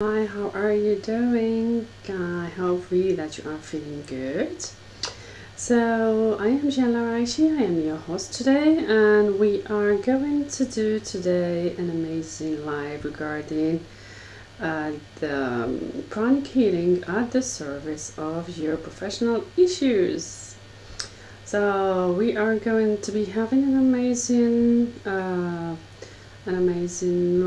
Hi, how are you doing? I hope really that you are feeling good. So, I am Jihane Laraichi, I am your host today, and we are going to do today an amazing live regarding the pranic healing at the service of your professional issues. So, we are going to be having an amazing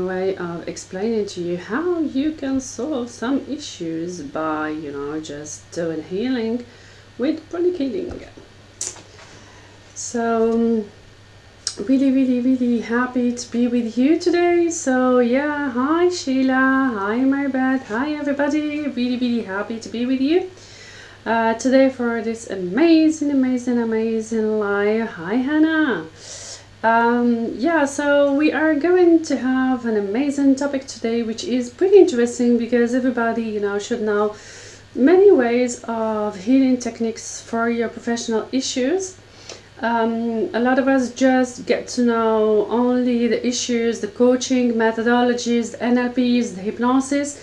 way of explaining to you how you can solve some issues by just doing healing with pranic healing. So really happy to be with you today. So yeah, hi Sheila, hi Maribeth, hi everybody, really happy to be with you today for this amazing live. Hi Hannah. So we are going to have an amazing topic today, which is pretty interesting because everybody, should know many ways of healing techniques for your professional issues. A lot of us just get to know only the issues, the coaching methodologies, the NLPs, the hypnosis,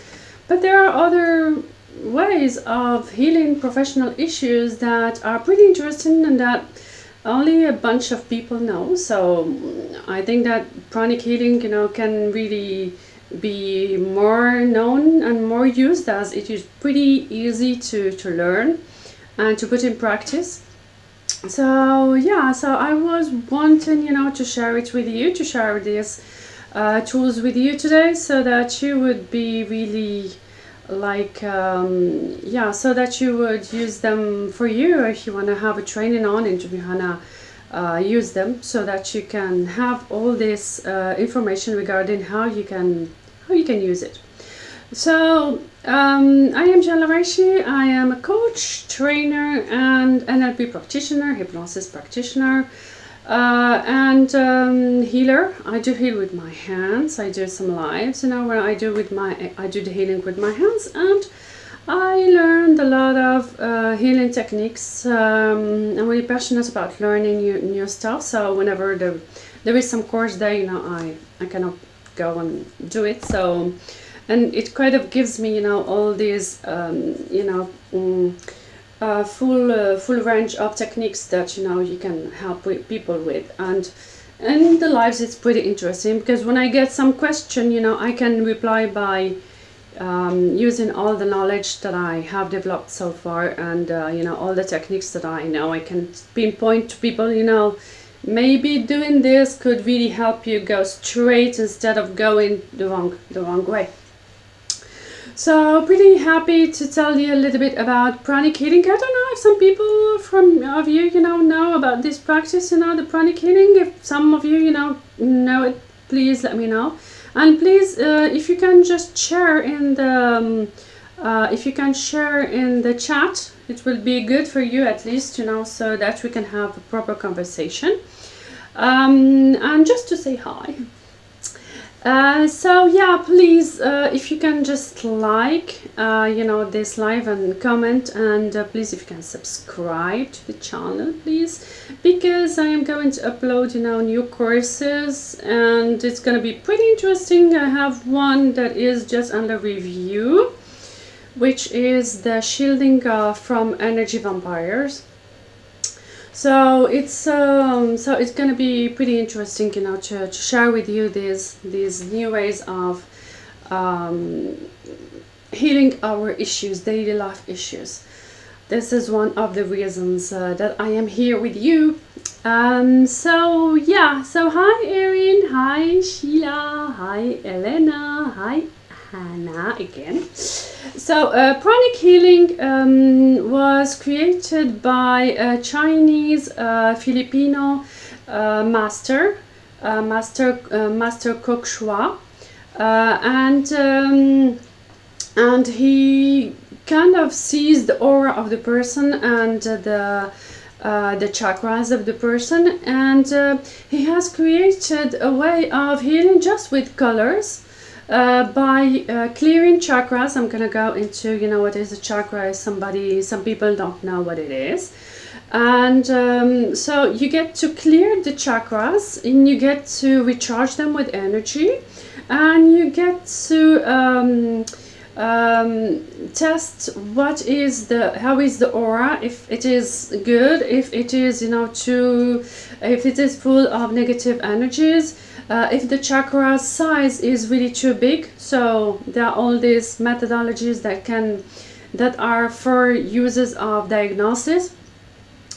but there are other ways of healing professional issues that are pretty interesting and that only a bunch of people know. So I think that pranic healing, can really be more known and more used, as it is pretty easy to learn and to put in practice. So yeah, so I was wanting, to share it with you, to share these tools with you today, so that you would be really so that you would use them for you, if you want to have a training on it, you want to use them so that you can have all this information regarding how you can use it. So I am Jihane Laraichi. I am a coach, trainer, and NLP practitioner, hypnosis practitioner, and healer. I do heal with my hands. I do some lives, where I do the healing with my hands, and I learned a lot of healing techniques. I'm really passionate about learning new stuff. So whenever there is some course there, I cannot go and do it. So, and it kind of gives me, all these, full range of techniques that you can help people with, and in the lives it's pretty interesting because when I get some question, I can reply by using all the knowledge that I have developed so far, and all the techniques that I know. I can pinpoint to people, maybe doing this could really help you go straight instead of going the wrong way. So pretty happy to tell you a little bit about pranic healing. I don't know if some people of you, know about this practice, the pranic healing. If some of you, know it, please let me know. And please, if you can just share in the, chat, it will be good for you at least, so that we can have a proper conversation. And just to say hi. So yeah, please, if you can just this live and comment, and please, if you can subscribe to the channel, please, because I am going to upload new courses, and it's going to be pretty interesting. I have one that is just under review, which is the shielding from energy vampires. So it's going to be pretty interesting, to share with you these new ways of healing our issues, daily life issues. This is one of the reasons that I am here with you. So yeah, so hi Erin, hi Sheila, hi Elena, hi Hannah again. So pranic healing was created by a Chinese Filipino master Kok Shua, and he kind of sees the aura of the person and the chakras of the person, and he has created a way of healing just with colors. By clearing chakras. I'm gonna go into what is a chakra. Some people don't know what it is, and so you get to clear the chakras, and you get to recharge them with energy, and you get to test how is the aura, if it is good, if it is, if it is full of negative energies, if the chakra size is really too big. So there are all these methodologies that are for uses of diagnosis.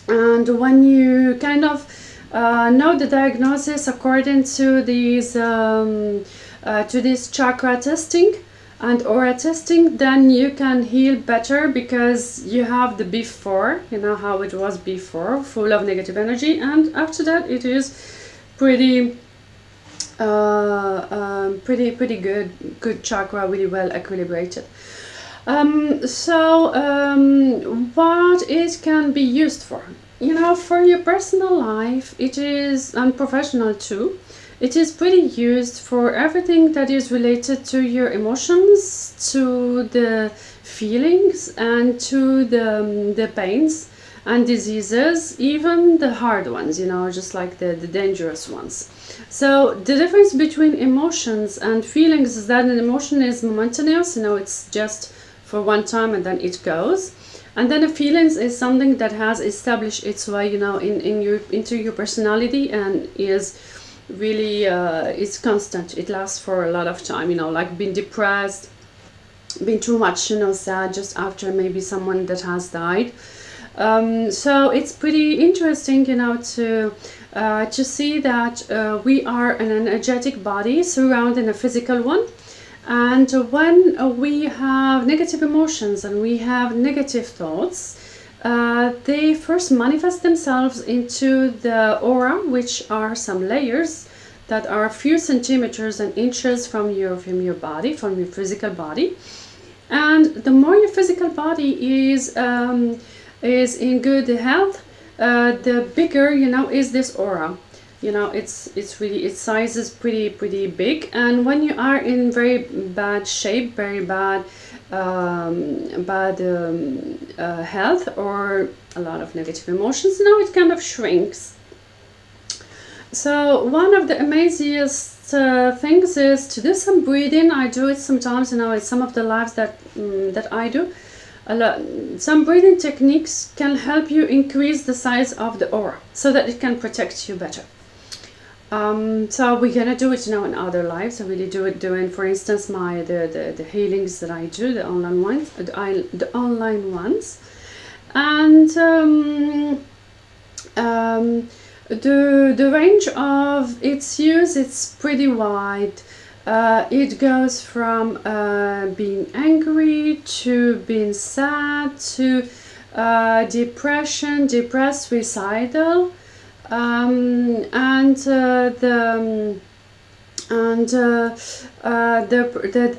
And when you kind of know the diagnosis according to these chakra testing and aura testing, then you can heal better, because you have the before, how it was before, full of negative energy, and after that it is pretty pretty good chakra, really well equilibrated. What it can be used for, for your personal life, it is, and professional too, it is pretty used for everything that is related to your emotions, to the feelings, and to the pains and diseases, even the hard ones, just like the dangerous ones. So the difference between emotions and feelings is that an emotion is momentaneous, it's just for one time and then it goes. And then a feelings is something that has established its way, into your personality, and is really it's constant. It lasts for a lot of time, like being depressed, being too much, sad just after maybe someone that has died. So it's pretty interesting, to see that we are an energetic body surrounding a physical one. And when we have negative emotions and we have negative thoughts, they first manifest themselves into the aura, which are some layers that are a few centimeters and inches from your body, from your physical body. And the more your physical body is in good health, the bigger, is this aura. It's really, its size is pretty big. And when you are in very bad shape, very bad health, or a lot of negative emotions, it kind of shrinks. So one of the amaziest things is to do some breathing. I do it sometimes, in some of the lives that I do. Some breathing techniques can help you increase the size of the aura so that it can protect you better. So we're gonna do it in other lives. I really doing, for instance, the healings that I do, the online ones, and the range of its use, it's pretty wide. It goes from being angry to being sad to depression, depressed, suicidal. The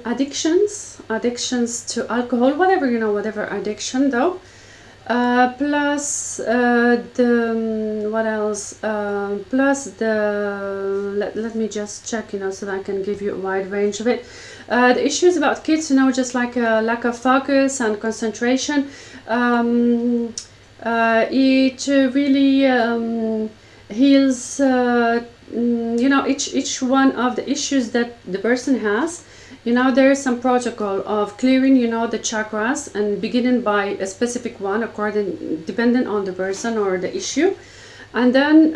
addictions to alcohol, whatever addiction though. Plus what else? Plus let me just check, so that I can give you a wide range of it. The issues about kids, just like lack of focus and concentration. It really heals, each one of the issues that the person has. There is some protocol of clearing, the chakras, and beginning by a specific one, depending on the person or the issue. And then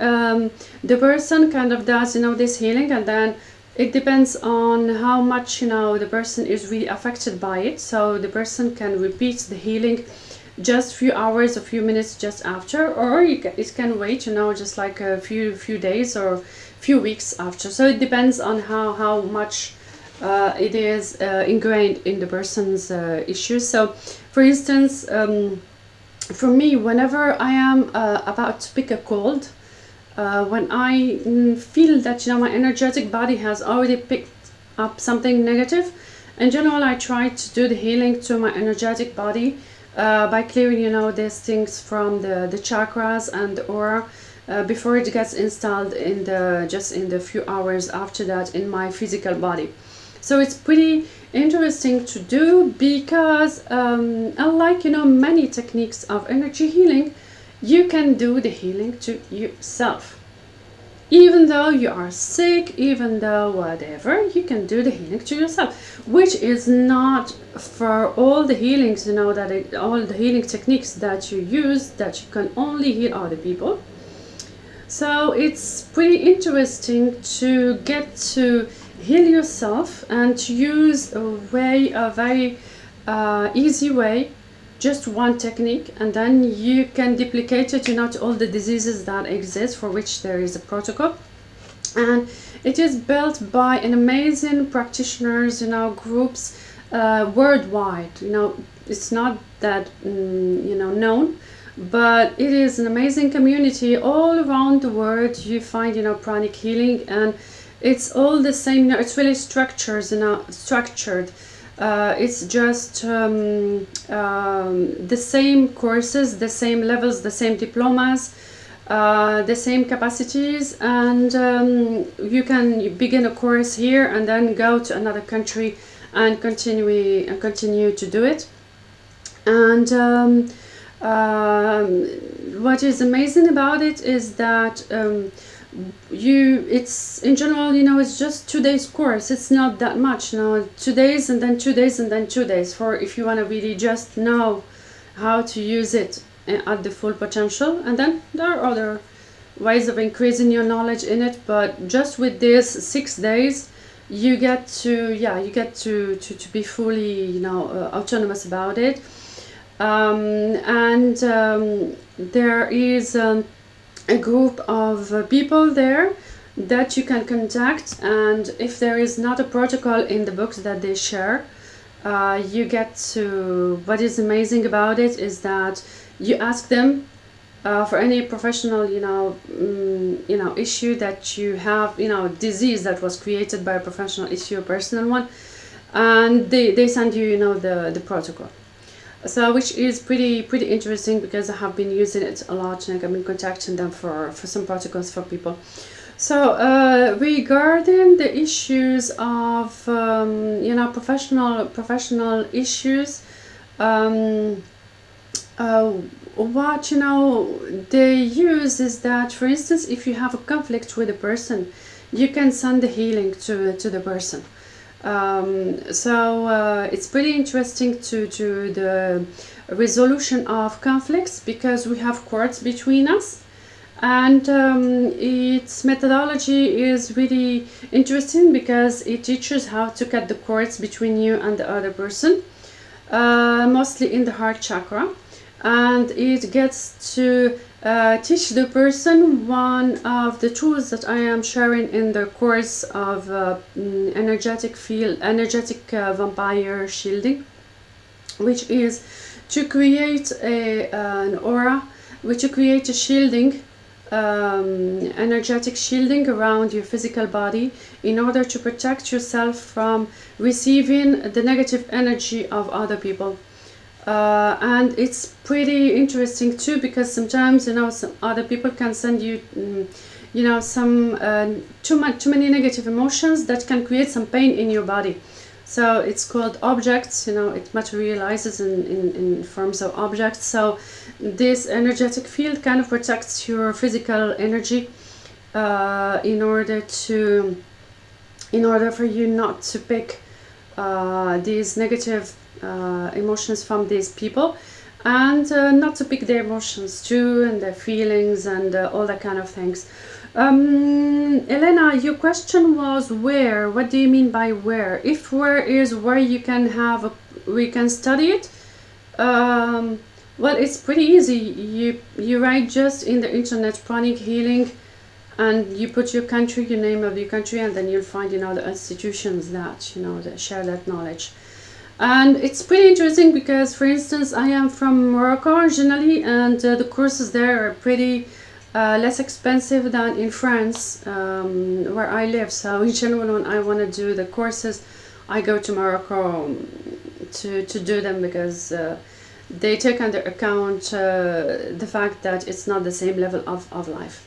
the person kind of does, this healing, and then it depends on how much, the person is really affected by it. So the person can repeat the healing just a few hours, a few minutes just after, or it can wait, just like a few days or few weeks after. So it depends on how much it is ingrained in the person's issues. So for instance, for me, whenever I am about to pick a cold, when I feel that my energetic body has already picked up something negative, in general I try to do the healing to my energetic body by clearing these things from the chakras and the aura before it gets installed in the few hours after that in my physical body. So it's pretty interesting to do, because unlike many techniques of energy healing, you can do the healing to yourself. Even though you are sick, even though whatever, you can do the healing to yourself, which is not for all the healings, that all the healing techniques that you use, that you can only heal other people. So it's pretty interesting to get to heal yourself and to use a very easy way, just one technique, and then you can duplicate it to not all the diseases that exist for which there is a protocol. And it is built by an amazing practitioners, groups worldwide. It's not that known, but it is an amazing community all around the world. You find pranic healing, and it's all the same. It's really structured. It's just the same courses, the same levels, the same diplomas, the same capacities, and you can begin a course here and then go to another country and continue to do it. And what is amazing about it is that it's in general, it's just 2 days course. It's not that much, 2 days and then 2 days and then 2 days, for if you want to really just know how to use it at the full potential. And then there are other ways of increasing your knowledge in it, but just with this 6 days you get to be fully autonomous about it. There is a group of people there that you can contact, and if there is not a protocol in the books that they share, you get to, what is amazing about it is that you ask them for any professional issue that you have, disease that was created by a professional issue, a personal one, and they send you the protocol. So which is pretty interesting, because I have been using it a lot, and I've been contacting them for some protocols for people. So regarding the issues of professional issues, what they use is that, for instance, if you have a conflict with a person, you can send the healing to the person. It's pretty interesting to the resolution of conflicts, because we have cords between us, and its methodology is really interesting because it teaches how to cut the cords between you and the other person, mostly in the heart chakra, and it gets to teach the person one of the tools that I am sharing in the course of energetic vampire shielding, which is to create an aura, which to create a shielding, energetic shielding around your physical body, in order to protect yourself from receiving the negative energy of other people. And it's pretty interesting too, because sometimes some other people can send you some too many negative emotions that can create some pain in your body. So it's called objects, it materializes in forms of objects. So this energetic field kind of protects your physical energy, in order for you not to pick these negative emotions from these people, and not to pick their emotions too, and their feelings, and all that kind of things. Elena, your question was where. What do you mean by where? If where is where you can we can study it, well, it's pretty easy. You write just in the internet pranic healing, and you put your country, your name of your country, and then you'll find the institutions that that share that knowledge. And it's pretty interesting because, for instance, I am from Morocco originally, and the courses there are pretty less expensive than in France, where I live. So in general, when I want to do the courses, I go to Morocco to do them, because they take under account the fact that it's not the same level of life.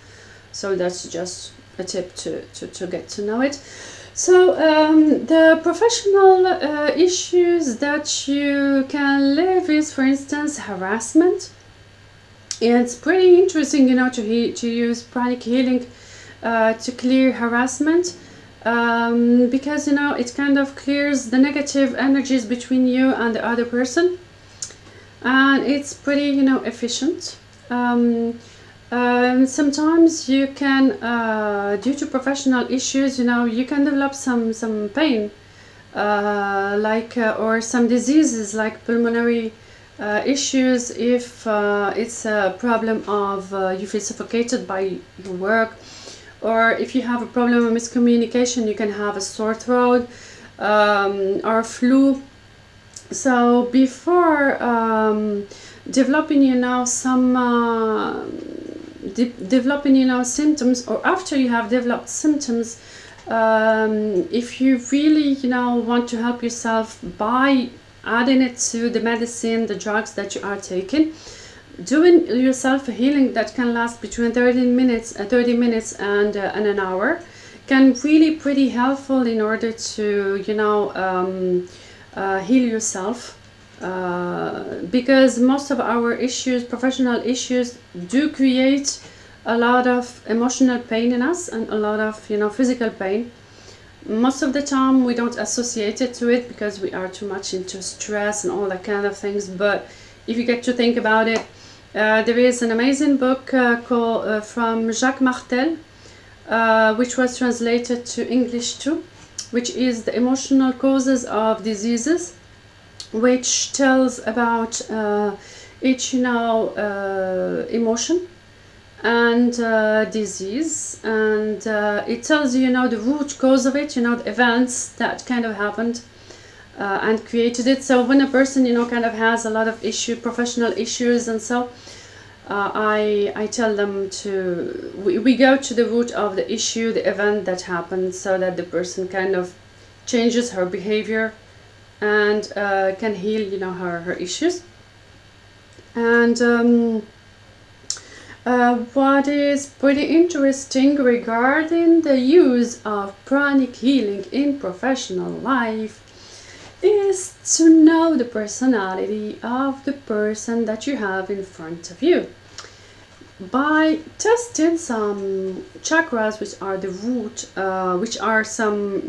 So that's just a tip to get to know it. So the professional issues that you can live is, for instance, harassment. It's pretty interesting, to use pranic healing to clear harassment, because you know it kind of clears the negative energies between you and the other person, and it's pretty, you know, efficient. Sometimes you can, due to professional issues, you know, you can develop some pain, or some diseases like pulmonary issues, if it's a problem of you feel suffocated by your work, or if you have a problem of miscommunication, you can have a sore throat, or flu. So before developing, you know, developing, you know, symptoms, or after you have developed symptoms, if you really, you know, want to help yourself by adding it to the medicine, the drugs that you are taking, doing yourself a healing that can last between 30 minutes and an hour can really pretty helpful in order to, you know, heal yourself, because most of our issues, professional issues, do create a lot of emotional pain in us and a lot of, you know, physical pain. Most of the time we don't associate it to it because we are too much into stress and all that kind of things, but if you get to think about it, there is an amazing book called from Jacques Martel, which was translated to English too, which is The Emotional Causes of Diseases, which tells about each, you know, emotion and disease, and it tells you, you know, the root cause of it, you know, the events that kind of happened and created it. So when a person, you know, kind of has a lot of professional issues, and so I tell them to, we go to the root of the issue, the event that happened, so that the person kind of changes her behavior and can heal, you know, her issues. And what is pretty interesting regarding the use of pranic healing in professional life is to know the personality of the person that you have in front of you. By testing some chakras, which are the root, which are some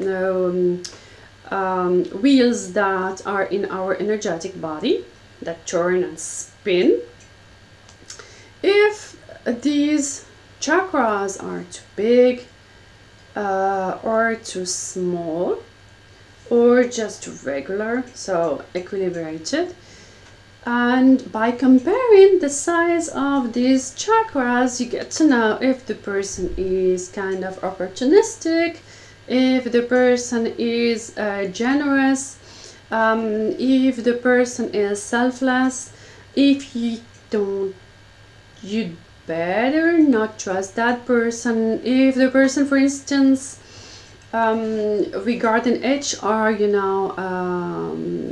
wheels that are in our energetic body that turn and spin. If these chakras are too big or too small, or just regular, so equilibrated, and by comparing the size of these chakras, you get to know if the person is kind of opportunistic, if the person is generous, if the person is selfless. If you don't, you better not trust that person. If the person, for instance, regarding HR, you know,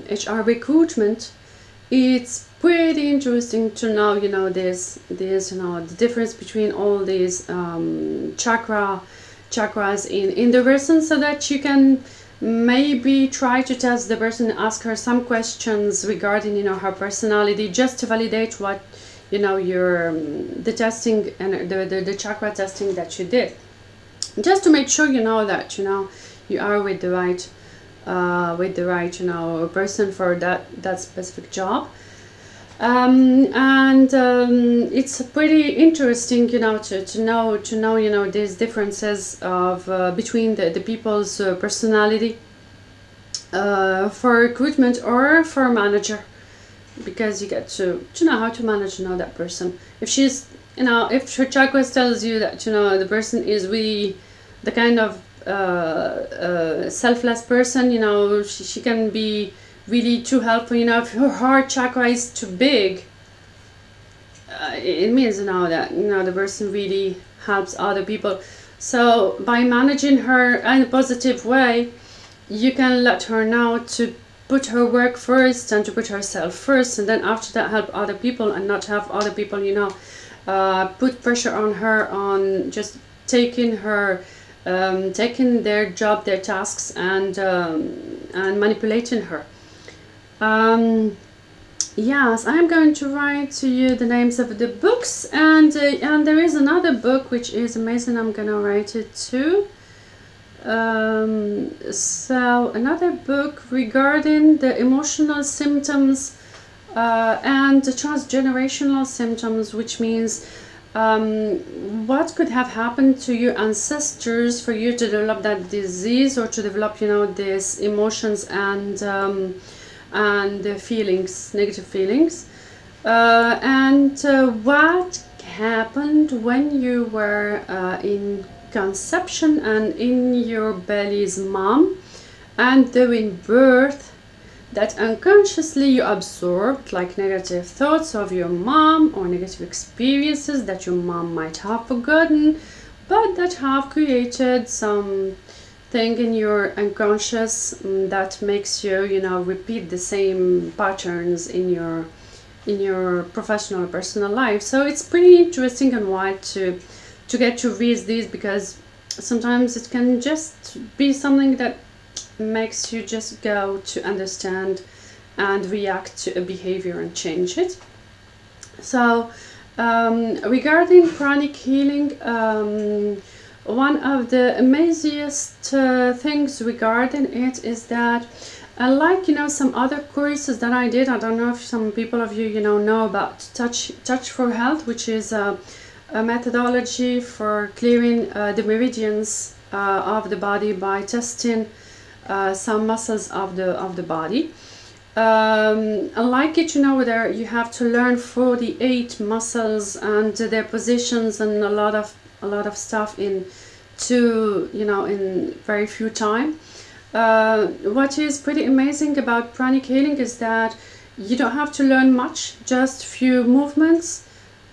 HR recruitment, it's pretty interesting to know, you know, this, you know, the difference between all these chakras in the person, so that you can maybe try to test the person, ask her some questions regarding, you know, her personality, just to validate what, you know, your the testing and the chakra testing that you did, just to make sure, you know, that, you know, you are with the right you know, person for that specific job. It's pretty interesting, you know, to know, you know, these differences of between the people's personality for recruitment or for manager, because you get to know how to manage, you know, that person. If she's, you know, if her chakras tells you that, you know, the person is really the kind of selfless person, you know, she can be really too helpful. You know, if her heart chakra is too big, it means, you know, that, you know, the person really helps other people. So by managing her in a positive way, you can let her know to put her work first and to put herself first, and then after that help other people, and not have other people, you know, put pressure on her on just taking their job, their tasks, and manipulating her. Yes, I'm going to write to you the names of the books, and there is another book which is amazing. I'm gonna write it too. So another book regarding the emotional symptoms and the transgenerational symptoms, which means what could have happened to your ancestors for you to develop that disease, or to develop, you know, these emotions and the feelings, negative feelings, and what happened when you were in conception and in your belly's mom, and during birth, that unconsciously you absorbed like negative thoughts of your mom, or negative experiences that your mom might have forgotten, but that have created some thing in your unconscious that makes you, you know, repeat the same patterns in your professional or personal life. So it's pretty interesting and wild to get to read these, because sometimes it can just be something that makes you just go to understand and react to a behavior and change it. So regarding pranic healing, one of the amazingest things regarding it is that, like, you know, some other courses that I did, I don't know if some people of you, you know about touch for health, which is a methodology for clearing the meridians of the body by testing some muscles of the body. Like it, you know, there you have to learn 48 muscles and their positions, and a lot of stuff in very few time. What is pretty amazing about pranic healing is that you don't have to learn much, just few movements,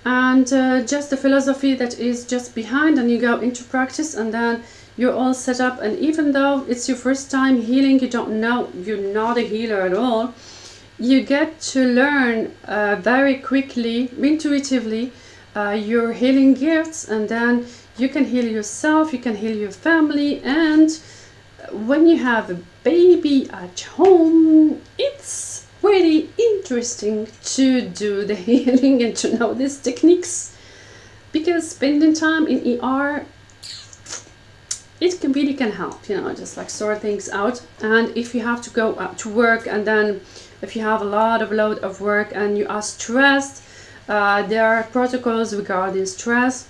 and just the philosophy that is just behind, and you go into practice, and then you're all set up. And even though it's your first time healing, you're not a healer at all, you get to learn very quickly, intuitively, your healing gifts, and then you can heal yourself, you can heal your family, and when you have a baby at home, it's really interesting to do the healing and to know these techniques, because spending time in ER, it really can help, you know, just like sort things out. And if you have to go out to work, and then if you have a lot of load of work and you are stressed, there are protocols regarding stress.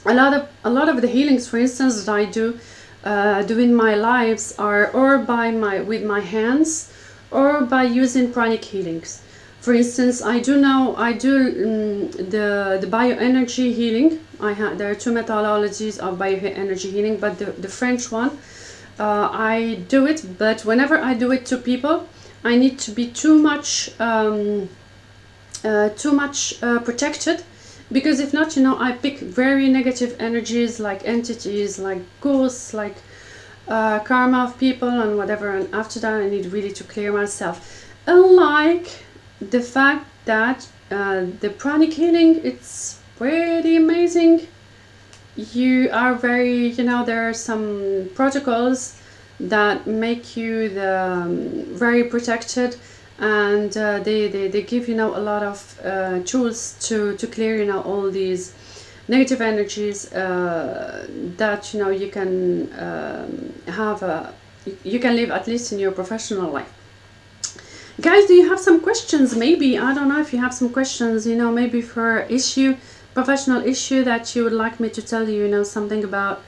A lot of the healings, for instance, that I do in my lives are or with my hands, or by using pranic healings. For instance, I do the bioenergy healing. There are two methodologies of bioenergy healing, but the French one, I do it. But whenever I do it to people, I need to be too much protected, because if not, you know, I pick very negative energies, like entities, like ghosts, like karma of people and whatever. And after that, I need really to clear myself. Unlike the fact that the pranic healing, it's pretty amazing. You are very, you know, there are some protocols that make you very protected, and they give, you know, a lot of tools to clear, you know, all these negative energies that, you know, you can you can live at least in your professional life. Guys, do you have some questions? Maybe, I don't know if you have some questions, you know, maybe for professional issue that you would like me to tell you, you know, something about,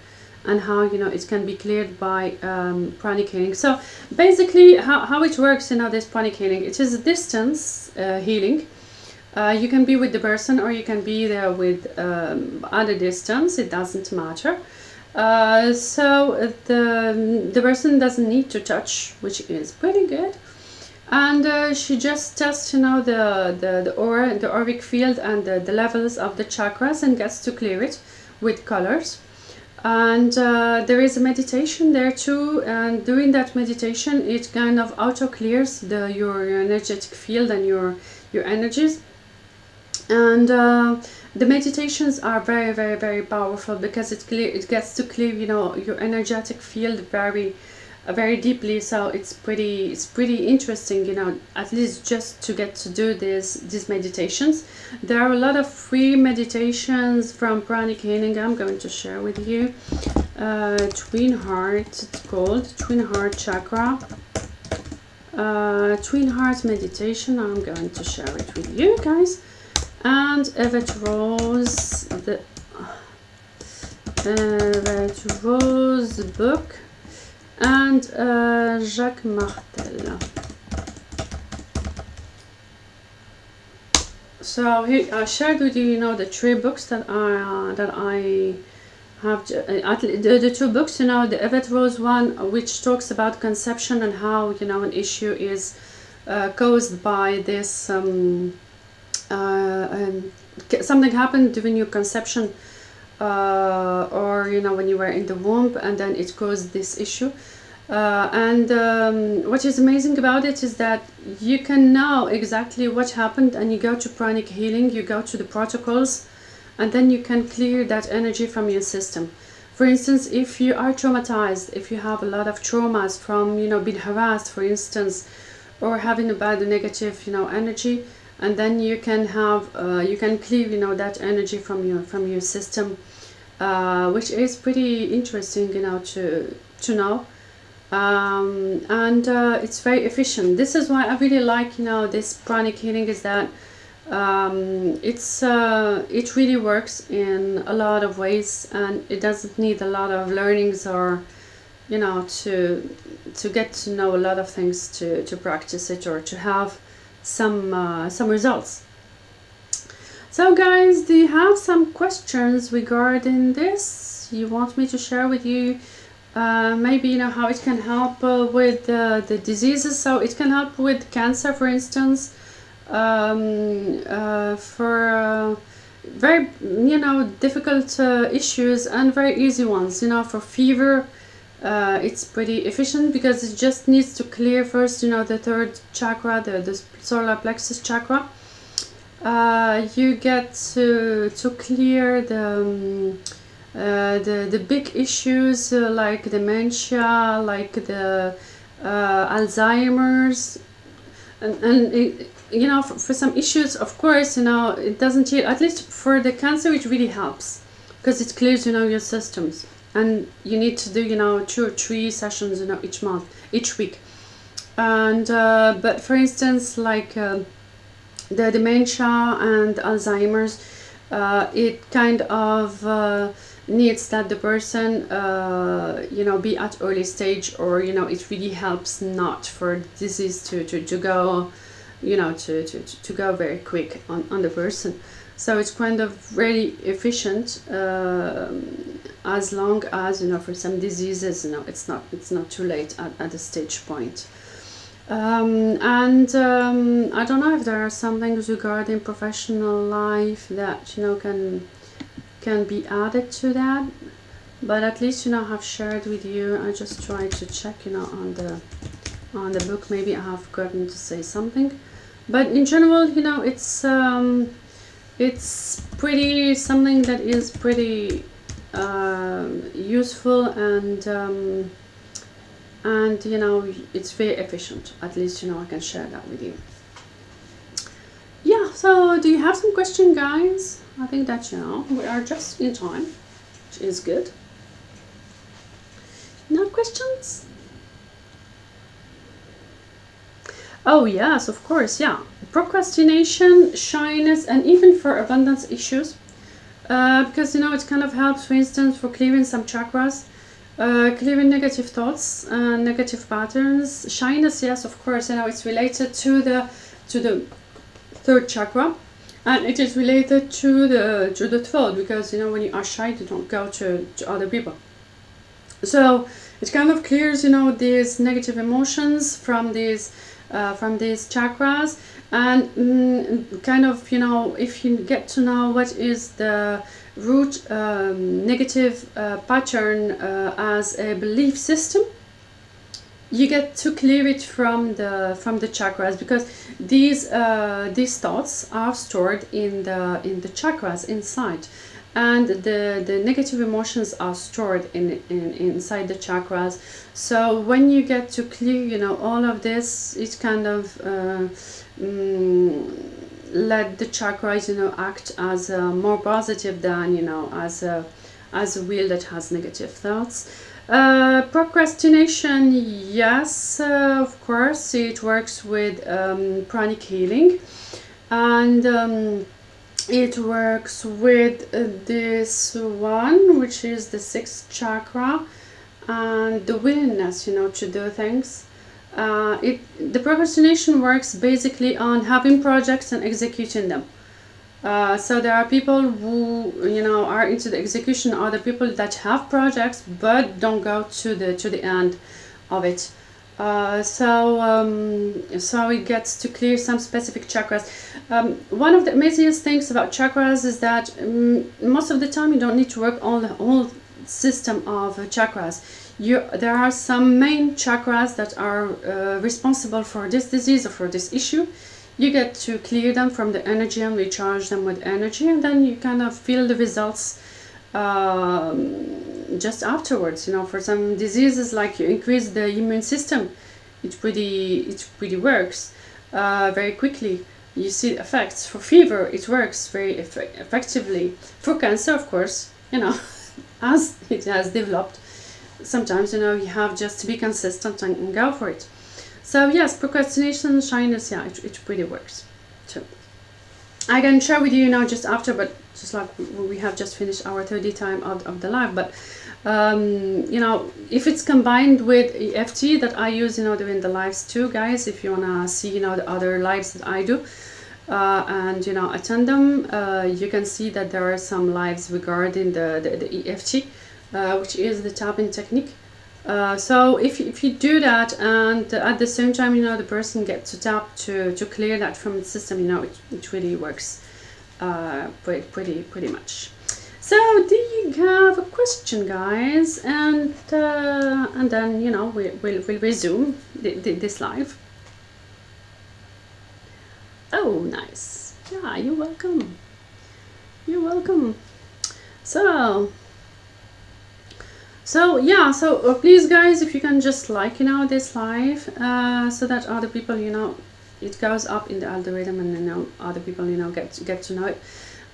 and how, you know, it can be cleared by pranic healing. So basically how it works, you know, this pranic healing, it is a distance healing. You can be with the person, or you can be there with at a distance, it doesn't matter. So the person doesn't need to touch, which is pretty good. And she just tests, you know, the aura, the auric field, and the levels of the chakras, and gets to clear it with colors. And there is a meditation there too, and during that meditation, it kind of auto clears your energetic field and your energies. And the meditations are very, very, very powerful, because it gets to clear, you know, your energetic field very very deeply. So it's pretty interesting, you know, at least just to get to do these meditations. There are a lot of free meditations from Pranic healing I'm going to share with you. Twin heart, it's called twin heart chakra. Twin heart meditation, I'm going to share it with you guys. And Evet Rose, the Evet Rose book, and Jacques Martel. So here I shared with you, you know, the 3 books that I have, the 2 books, you know, the Evet Rose one, which talks about conception and how, you know, an issue is caused by this something happened during your conception, or, you know, when you were in the womb, and then it caused this issue. What is amazing about it is that you can know exactly what happened, and you go to Pranic healing, you go to the protocols, and then you can clear that energy from your system. For instance, if you are traumatized, if you have a lot of traumas from, you know, being harassed, for instance, or having a bad negative, you know, energy, and then you can have you can clear, you know, that energy from your system, which is pretty interesting, you know, to know. It's very efficient. This is why I really like, you know, this Pranic healing, is that it really works in a lot of ways, and it doesn't need a lot of learnings, or, you know, to get to know a lot of things to practice it, or to have some results. So guys, do you have some questions regarding this you want me to share with you? Maybe, you know, how it can help with the diseases. So it can help with cancer, for instance, for very, you know, difficult issues, and very easy ones, you know, for fever. It's pretty efficient, because it just needs to clear first, you know, the 3rd chakra, the solar plexus chakra. You get to clear the big issues, like dementia, like the Alzheimer's, and it, you know, for some issues, of course, you know, it doesn't heal. At least for the cancer, it really helps, because it clears, you know, your systems, and you need to do, you know, 2 or 3 sessions, you know, each week. And but for instance, like the dementia and Alzheimer's, it kind of needs that the person, you know, be at early stage, or, you know, it really helps not for disease to go, you know, to go very quick on the person. So it's kind of really efficient, as long as, you know, for some diseases, you know, it's not too late at the stage point. I don't know if there are some things regarding professional life that, you know, can be added to that, but at least, you know, I have shared with you. I just tried to check, you know, on the book, maybe I have forgotten to say something, but in general, you know, it's pretty something that is pretty useful, and you know, it's very efficient. At least, you know, I can share that with you. Yeah, so do you have some question, guys? I think that, you know, we are just in time, which is good. No questions? Oh yes, of course, yeah. Procrastination, shyness, and even for abundance issues, because, you know, it kind of helps, for instance, for clearing some chakras, clearing negative thoughts, negative patterns. Shyness, yes, of course, you know, it's related to the 3rd chakra, and it is related to the 12th, because, you know, when you are shy, you don't go to other people. So it kind of clears, you know, these negative emotions from these chakras, and kind of, you know, if you get to know what is the root negative pattern as a belief system, you get to clear it from the chakras, because these thoughts are stored in the chakras inside, and the negative emotions are stored inside the chakras. So when you get to clear, you know, all of this, it kind of let the chakras, you know, act as more positive than, you know, as a wheel that has negative thoughts. Procrastination, yes, of course, it works with pranic healing, and it works with this one, which is the sixth chakra, and the willingness, you know, to do things. The procrastination works basically on having projects and executing them. So there are people who, you know, are into the execution, or the people that have projects but don't go to the end of it. So it gets to clear some specific chakras. One of the amazingest things about chakras is that most of the time you don't need to work on the whole system of chakras. There are some main chakras that are responsible for this disease or for this issue. You get to clear them from the energy and recharge them with energy, and then you kind of feel the results just afterwards. You know, for some diseases, like you increase the immune system, it pretty works very quickly. You see the effects. For fever, it works very effectively. For cancer, of course, you know, as it has developed, sometimes, you know, you have just to be consistent and go for it. So yes, procrastination, shyness, yeah, it pretty works. So I can share with you now just after, but just like we have just finished our 30 time of the live. But you know, if it's combined with EFT that I use, you know, during the lives too, guys, if you wanna see, you know, the other lives that I do, and, you know, attend them, you can see that there are some lives regarding the EFT, which is the tapping technique. So if you do that, and at the same time, you know, the person gets to tap to clear that from the system, you know, it really works pretty much. So do you have a question, guys? And then, you know, we'll resume this live. Oh, nice. Yeah, you're welcome. You're welcome. So yeah, so please, guys, if you can just like, you know, this live, so that other people, you know, it goes up in the algorithm, and, you know, other people, you know, get to know it.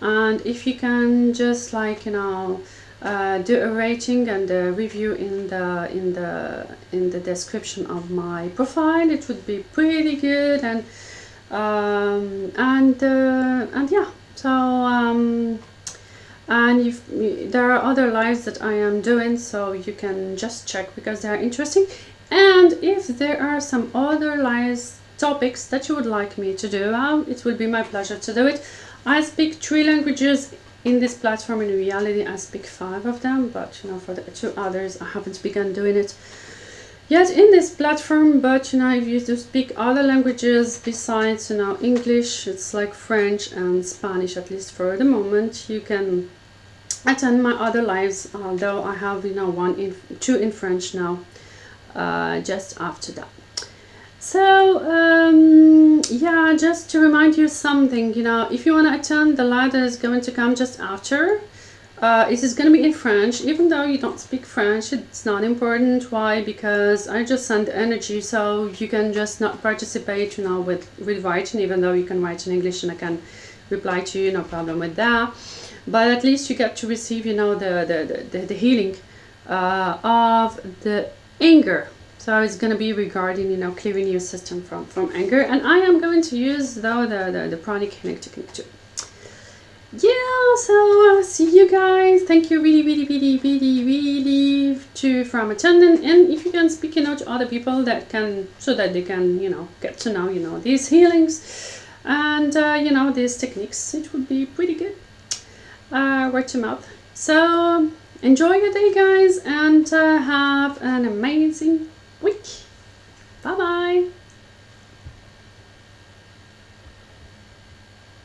And if you can just, like, you know, do a rating and a review in the description of my profile, it would be pretty good. And yeah, so and if there are other lives that I am doing, so you can just check because they are interesting. And if there are some other lives topics that you would like me to do, it will be my pleasure to do it. I speak 3 languages in this platform. In reality, I speak 5 of them, but, you know, for the 2 others, I haven't begun doing it yet in this platform. But, you know, if you do speak other languages besides, you know, English, it's like French and Spanish, at least for the moment, you can attend my other lives, although I have, you know, 2 in French now, just after that. So yeah, just to remind you something, you know, if you want to attend the live that is going to come just after, it is going to be in French. Even though you don't speak French, it's not important. Why? Because I just send energy, so you can just not participate, you know, with writing, even though you can write in English and I can reply to you, no problem with that. But at least you get to receive, you know, the healing of the anger. So it's going to be regarding, you know, clearing your system from anger. And I am going to use, though, the pranic healing technique too. Yeah, so see you guys. Thank you really from attending. And if you can speak, you know, to other people that can, so that they can, you know, get to know, you know, these healings and, you know, these techniques, it would be pretty good. Word to mouth. So enjoy your day, guys, and have an amazing